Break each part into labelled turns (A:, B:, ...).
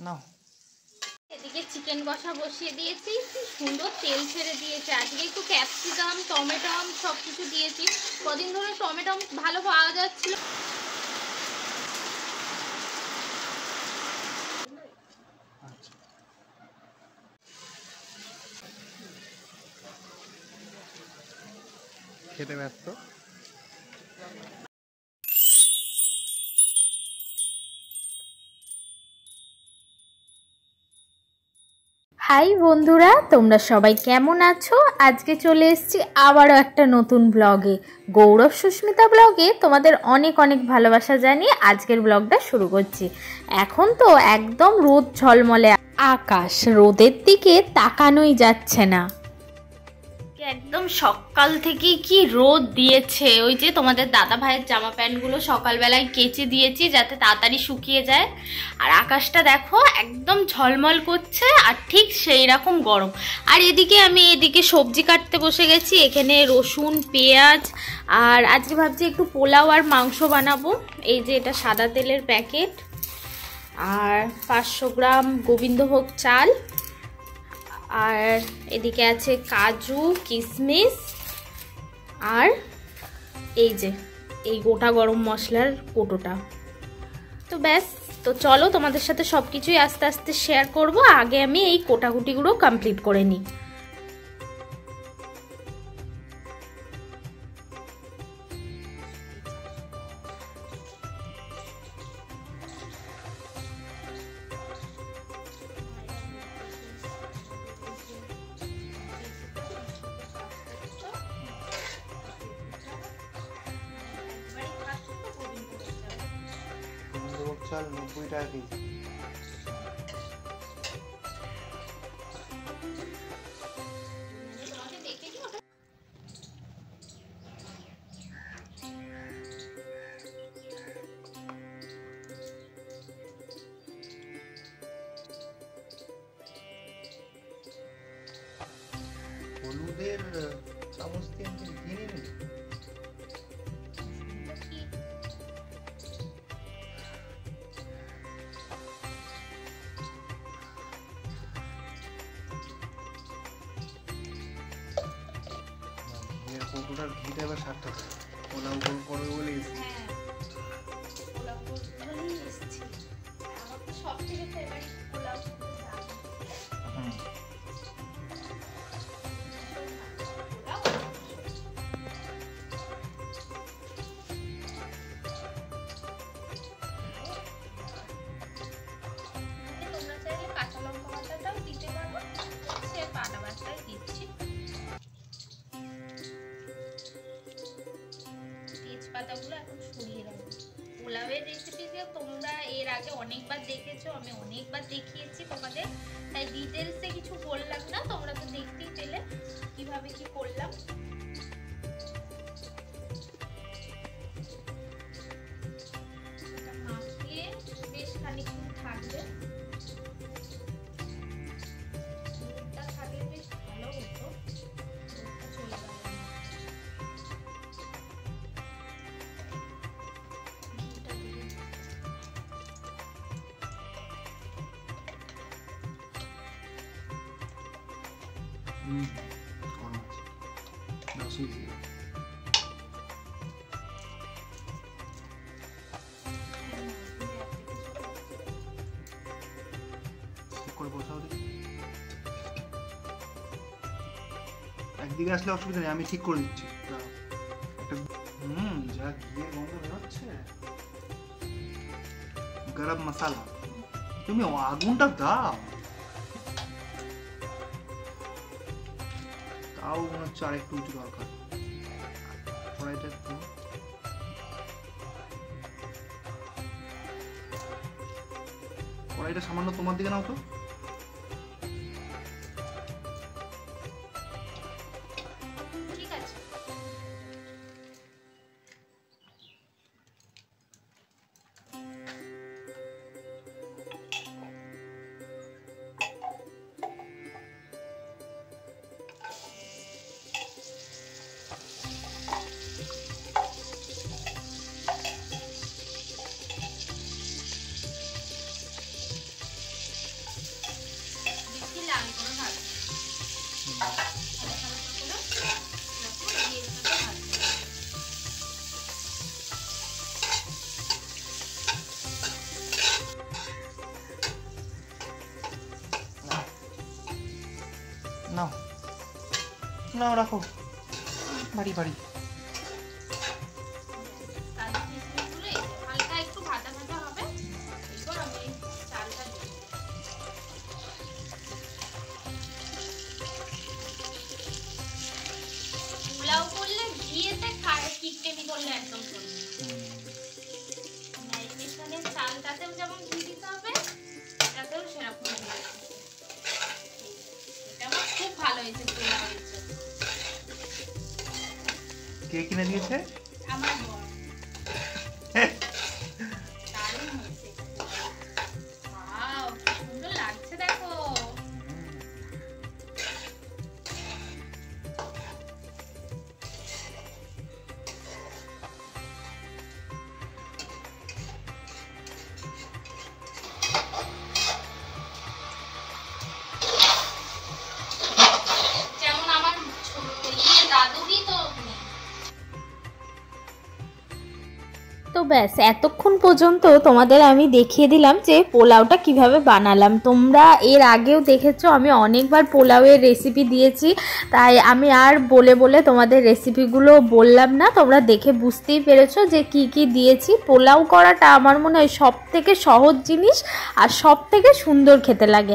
A: না।
B: এদিকে চিকেন কষা বসিয়ে দিয়েছি, কি সুন্দর তেল ছেড়ে দিয়েছে। আজকে একটু ক্যাপসিকাম টমেটম সব কিছু দিয়েছি, কদিন ধরে টমেটম ভালো পাওয়া যাচ্ছিল।
A: খেতে ব্যস্ত।
B: হাই বন্ধুরা, তোমরা সবাই কেমন আছো? আজকে চলে এসেছি আবারও একটা নতুন ব্লগে। গৌরব সুস্মিতা ব্লগে তোমাদের অনেক অনেক ভালোবাসা জানিয়ে আজকের ব্লগটা শুরু করছি। এখন তো একদম রোদ ঝলমলে আকাশ, রোদের দিকে তাকানোই যাচ্ছে না। একদম সকাল থেকেই কি রোদ দিয়েছে। ওই যে তোমাদের দাদা ভাইয়ের জামা প্যান্টগুলো সকালবেলায় কেচে দিয়েছি যাতে তাড়াতাড়ি শুকিয়ে যায়। আর আকাশটা দেখো একদম ঝলমল করছে, আর ঠিক সেই রকম গরম। আর এদিকে সবজি কাটতে বসে গেছি। এখানে রসুন পেঁয়াজ, আর আজকে ভাবছি একটু পোলাও আর মাংস বানাবো। এই যে এটা সাদা তেলের প্যাকেট, আর 500 গ্রাম গোবিন্দভোগ চাল, আর এদিকে আছে কাজু কিশমিশ, আর এই যে এই গোটা গরম মশলার কোটোটা। তো ব্যাস, তো চলো তোমাদের সাথে সব কিছুই আস্তে আস্তে শেয়ার করব। আগে আমি এই কোটাকুটিগুলো কমপ্লিট করে নিই।
A: চাল 90 টাকা কেজি। হলুদের চামচ দিয়ে নিন। কৌটোটার ঘিটা এবার 60 টাকা। পোলাও করবে বলে
B: পাতাগুলো এখন সরিয়ে রাখবো। পোলাওয়ের রেসিপিতে তোমরা এর আগে অনেকবার দেখেছো, আমি অনেকবার দেখিয়েছি তোমাদের, তাই ডিটেলসে কিছু বললাম না, তোমরা তো দেখতেই পেলে কিভাবে কি করলাম। মাখিয়ে বেশ খানিকক্ষণ থাকবে। থাকলে বেশ ভালো হতো। চলে গেল।
A: একদিকে আসলে অসুবিধা নেই, আমি ঠিক করে দিচ্ছি। যা ঘিয়ে গন্ধ বেরোচ্ছে। গরম মশলা তুমি আগুনটা দাও, তাও মনে হচ্ছে আর একটু উঁচু দরকার। কড়াইটা সামান্য তোমার দিকে নাও তো। নাও রাখো, বাড়ি বাড়ি।
B: পোলাও করলে ঘিয়েতে কিটকেমি করলে একদম চলবে। ম্যারিনেশনের চালটাতেও যেমন ঘি দিতে হবে, এটাতেও সেরকম ঘি দিতে হবে। এটা আমার খুব ভালো হয়েছে পোলাও হয়েছে।
A: কে কিনে দিয়েছে?
B: আমার বর। দারুণ হয়েছে। ওয়াও, কি সুন্দর লাগছে দেখো। তো ব্যাস এতক্ষণ পর্যন্ত তোমাদের আমি দেখিয়ে দিলাম যে পোলাওটা কিভাবে বানালাম। তোমরা এর আগেও দেখেছো আমি অনেকবার পোলাওয়ের রেসিপি দিয়েছি, তাই আমি আর বলে বলে তোমাদের রেসিপিগুলো বললাম না। তোমরা দেখে বুঝতেই পেরেছো যে কি কি দিয়েছি। পোলাও করাটা আমার মনে হয় সব থেকে সহজ জিনিস আর সব থেকে সুন্দর খেতে লাগে।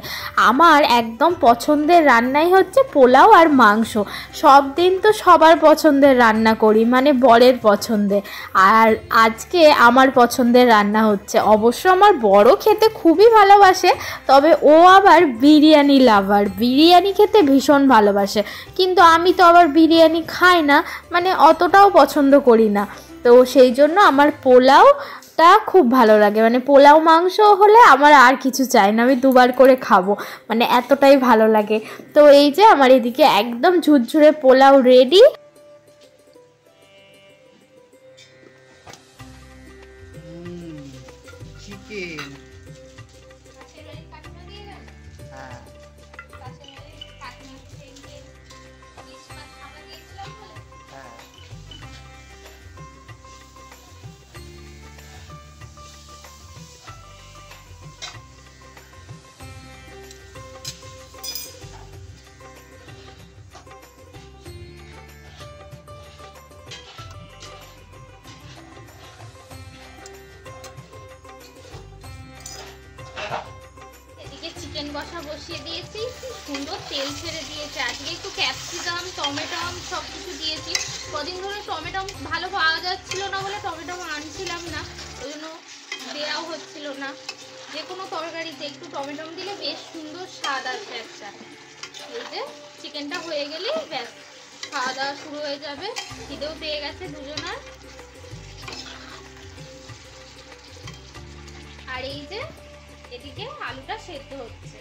B: আমার একদম পছন্দের রান্নাই হচ্ছে পোলাও আর মাংস। সব দিন তো সবার পছন্দের রান্না করি, মানে বরের পছন্দের। আর আজকে আমার পছন্দের রান্না হচ্ছে। অবশ্য আমার বড় খেতে খুবই ভালোবাসে, তবে ও আবার বিরিয়ানি লাভার, বিরিয়ানি খেতে ভীষণ ভালোবাসে। কিন্তু আমি তো আবার বিরিয়ানি খাই না, মানে অতটাও পছন্দ করি না। তো সেই জন্য আমার পোলাওটা খুব ভালো লাগে, মানে পোলাও মাংস হলে আমার আর কিছু চাই না, আমি দুবার করে খাবো, মানে এতটাই ভালো লাগে। তো এই যে আমার এদিকে একদম ঝুরঝুরে পোলাও রেডি।
A: চিকেন। হ্যাঁ, হ্যাঁ।
B: চিকেন কষা বসিয়ে দিয়েছি, সুন্দর তেল ছেড়ে দিয়েছে। আজকে একটু ক্যাপসিকাম টমেটম সব কিছু দিয়েছি। কদিন ধরে টমেটম ভালো পাওয়া যাচ্ছিল না বলে টমেটম আনছিলাম না, ওই জন্য দেওয়াও হচ্ছিল না। যে কোনো তরকারিতে একটু টমেটম দিলে বেশ সুন্দর স্বাদ আসে একটা। এই যে চিকেনটা হয়ে গেলে ব্যাস খাওয়া দাওয়া শুরু হয়ে যাবে। খিদেও পেয়ে গেছে দুজনার। আর এই যে এদিকে আলুটা সেদ্ধ হচ্ছে।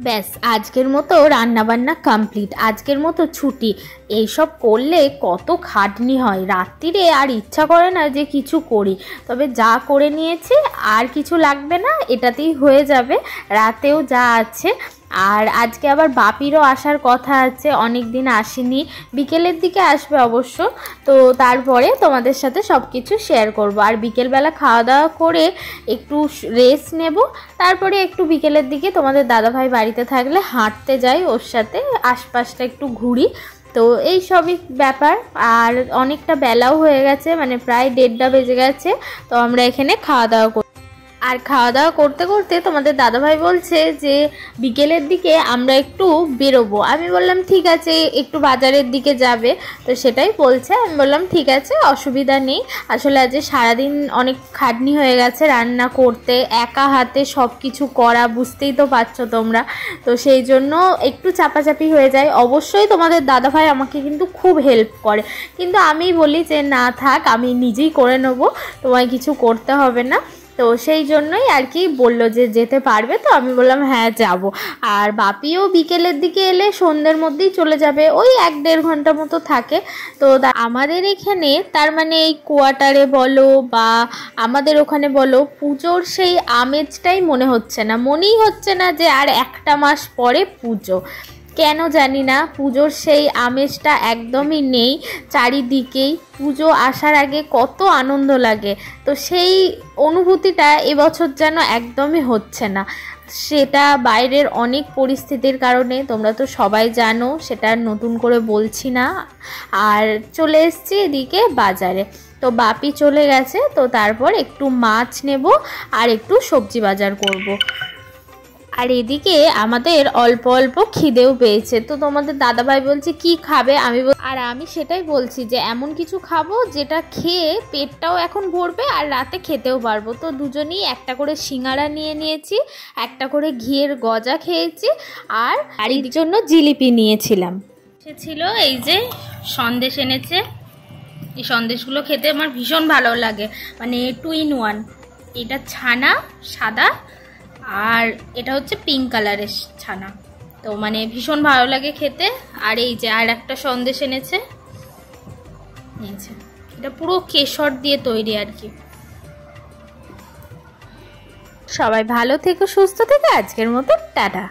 B: ব্যাস আজকের মতো রান্নাবান্না কমপ্লিট, আজকের মতো ছুটি। এইসব করলে কত খাটনি হয়, রাত্রিরে আর ইচ্ছা করে না যে কিছু করি। তবে যা করে নিয়েছি আর কিছু লাগবে না, এটাতেই হয়ে যাবে। রাতেও যা আছে। আর আজকে আবার বাপিরও আসার কথা আছে, অনেক দিন আসেনি, বিকেলের দিকে আসবে অবশ্য। তো তারপরে তোমাদের সাথে সব কিছু শেয়ার করব। আর বিকেলবেলা খাওয়া দাওয়া করে একটু রেস্ট নেব, তারপরে একটু বিকেলের দিকে তোমাদের দাদাভাই বাড়িতে থাকলে হাঁটতে যাই ওর সাথে, আশপাশটা একটু ঘুরি। তো এই সবই ব্যাপার। আর অনেকটা বেলাও হয়ে গেছে, মানে প্রায় 1:30টা বেজে গেছে। তো আমরা এখানে খাওয়া দাওয়া করি। আর খাওয়া দাওয়া করতে করতে তোমাদের দাদাভাই বলছে যে বিকেলের দিকে আমরা একটু বেরোবো। আমি বললাম ঠিক আছে, একটু বাজারের দিকে যাবে, তো সেটাই বলছে। আমি বললাম ঠিক আছে, অসুবিধা নেই। আসলে আজ সারাদিন অনেক খাটনি হয়ে গেছে রান্না করতে, একা হাতে সব কিছু করা, বুঝতেই তো পারছো তোমরা। তো সেই জন্য একটু চাপাচাপি হয়ে যায়। অবশ্যই তোমাদের দাদাভাই আমাকে কিন্তু খুব হেল্প করে, কিন্তু আমি বলি যে না থাক, আমি নিজেই করে নেবো, তোমায় কিছু করতে হবে না। তো সেই জন্যই আর কি বললো যে যেতে পারবে, তো আমি বললাম হ্যাঁ যাব। আর বাপিও বিকেলের দিকে এলে সন্ধ্যের মধ্যেই চলে যাবে, ওই 1-1.5 ঘন্টা মতো থাকে। তো আমাদের এখানে তার মানে এই কোয়ার্টারে বলো বা আমাদের ওখানে বলো, পুজোর সেই আমেজটাই মনেই হচ্ছে না যে আর একটা মাস পরে পুজো। কেন জানি না, পুজোর সেই আমেজটা একদমই নেই চারিদিকেই। পুজো আসার আগে কত আনন্দ লাগে, তো সেই অনুভূতিটা এবছর যেন একদমই হচ্ছে না। সেটা বাইরের অনেক পরিস্থিতির কারণে, তোমরা তো সবাই জানো, সেটা নতুন করে বলছি না। আর চলে এসেছি এদিকে বাজারে, তো বাপি চলে গেছে, তো তারপর একটু মাছ নেব আর একটু সবজি বাজার করব। আর এদিকে আমাদের অল্প অল্প খিদেও পেয়েছে, তো তোমাদের দাদাভাই বলছে কি খাবে, আমি সেটাই বলছি যে এমন কিছু খাবো যেটা খেয়ে পেটটাও এখন ভরবে আর রাতে খেতেও পারবো। তো দুজনেই একটা করে সিঙ্গারা নিয়ে নিয়েছি, একটা করে ঘিয়ের গজা খেয়েছি, আর বাড়ির জন্য জিলিপি নিয়েছিলাম। সে ছিল এই যে সন্দেশ এনেছে, এই সন্দেশগুলো খেতে আমার ভীষণ ভালো লাগে, মানে 2 in 1। এটা ছানা সাদা আর এটা হচ্ছে পিঙ্ক কালারের ছানা, তো মানে ভীষণ ভালো লাগে খেতে। আর এই যে আর একটা সন্দেশ এনেছে, এটা পুরো কেশর দিয়ে তৈরি আর কি। সবাই ভালো থেকো, সুস্থ থেকো, আজকের মতো টাটা।